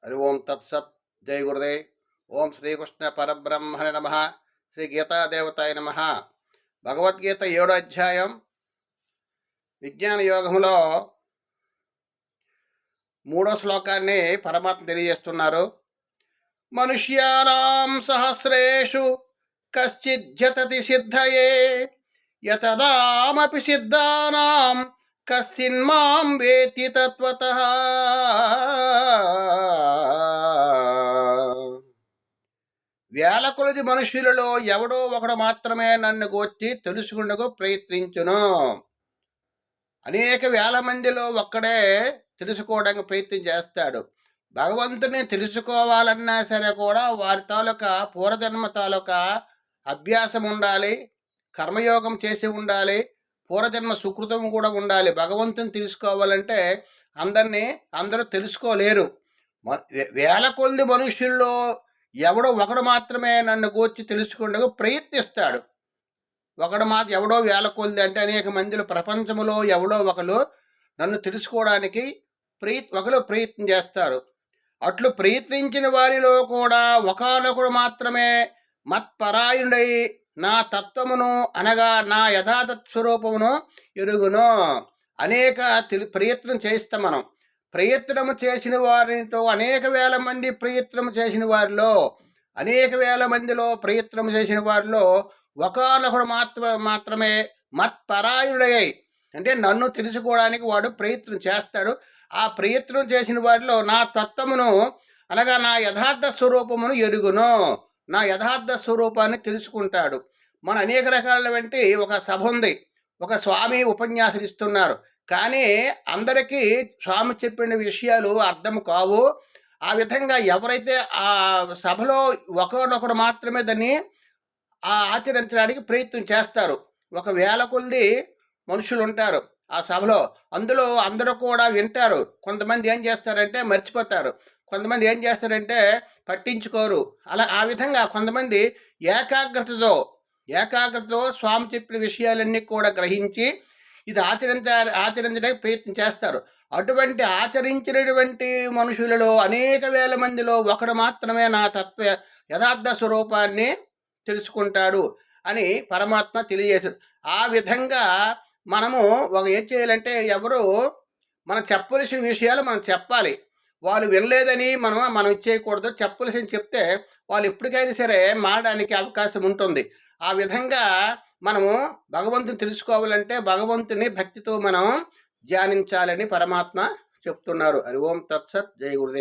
హరి ఓం తత్సత్. జై గురుదేవ్. ఓం శ్రీకృష్ణ పరబ్రహ్మణే నమ. శ్రీ గీతాదేవతాయ నమ. భగవద్గీత 7వ అధ్యాయం విజ్ఞాన యోగంలో 3వ శ్లోకాన్ని పరమాత్మ తెలియజేస్తున్నారు. మనుష్యానాం సహస్రేషు కశ్చిజ్జతతి సిద్ధయే యతదామపి సిద్ధానాం కశ్చిన్మాం వేత్తి తత్వతః. వేల కొలది మనుషులలో ఎవడో ఒకడు మాత్రమే నన్ను గూర్చి తెలుసుకుండకు ప్రయత్నించును. అనేక వేల మందిలో ఒక్కడే తెలుసుకోవడానికి ప్రయత్నం చేస్తాడు. భగవంతుని తెలుసుకోవాలన్నా సరే కూడా వారి తాలూకా పూర్వజన్మ తాలూకా అభ్యాసం ఉండాలి, కర్మయోగం చేసి ఉండాలి, పూర్వజన్మ సుకృతం కూడా ఉండాలి. భగవంతుని తెలుసుకోవాలంటే అందరూ తెలుసుకోలేరు. వేల కొలది మనుషుల్లో ఎవడో ఒకడు మాత్రమే నన్ను గూర్చి తెలుసుకుంటూ ప్రయత్నిస్తాడు. ఎవడో వేల కొలది అంటే అనేక మందిలో ప్రపంచంలో ఎవడో ఒకరు నన్ను తెలుసుకోవడానికి ప్రయత్నం చేస్తారు. అట్లు ప్రయత్నించిన వారిలో కూడా ఒకానొకడు మాత్రమే మత్పరాయణుడై నా తత్వమును అనగా నా యథార్థ స్వరూపమును ఎరుగును. అనేక ప్రయత్నం చేస్తాం మనం. ప్రయత్నము చేసిన వారితో అనేక వేల మంది ప్రయత్నం చేసిన వారిలో ఒకానొకడు మాత్రమే మత్పరాయణుడై అంటే నన్ను తెలుసుకోవడానికి వాడు ప్రయత్నం చేస్తాడు. ఆ ప్రయత్నం చేసిన వారిలో నా తత్వమును అనగా నా యథార్థ స్వరూపమును ఎరుగును. నా యథార్థ స్వరూపాన్ని తెలుసుకుంటాడు. మన అనేక రకాల వంటి ఒక సభ ఉంది, ఒక స్వామి ఉపన్యాసాలు ఇస్తున్నారు. కానీ అందరికీ స్వామి చెప్పిన విషయాలు అర్థం కావు. ఆ విధంగా ఎవరైతే ఆ సభలో ఒకనొకడు మాత్రమే దాన్ని ఆచరించడానికి ప్రయత్నం చేస్తారు. 1,000 కొలది మనుషులు ఉంటారు ఆ సభలో. అందులో అందరూ కూడా వింటారు. కొంతమంది ఏం చేస్తారంటే మర్చిపోతారు, కొంతమంది ఏం చేస్తారంటే పట్టించుకోరు. ఆ విధంగా కొంతమంది ఏకాగ్రతతో స్వామి చెప్పిన విషయాలన్నీ కూడా గ్రహించి ఇది ఆచరించడానికి ప్రయత్నం చేస్తారు. అటువంటి ఆచరించినటువంటి మనుషులలో అనేక వేల మందిలో ఒకడు మాత్రమే నా యథార్థ స్వరూపాన్ని తెలుసుకుంటాడు అని పరమాత్మ తెలియజేశారు. ఆ విధంగా మనము ఏం చేయాలంటే ఎవరు మనం చెప్పవలసిన విషయాలు మనం చెప్పాలి. వాళ్ళు వినలేదని మనం ఇచ్చేయకూడదు. చెప్పవలసిన చెప్తే వాళ్ళు ఎప్పటికైనా సరే మారడానికి అవకాశం ఉంటుంది. ఆ విధంగా మనము భగవంతుని తెలుసుకోవాలంటే భగవంతుని భక్తితో మనం ధ్యానించాలని పరమాత్మ చెప్తున్నారు. హరి ఓం తత్సత్. జై గురుదేవ్.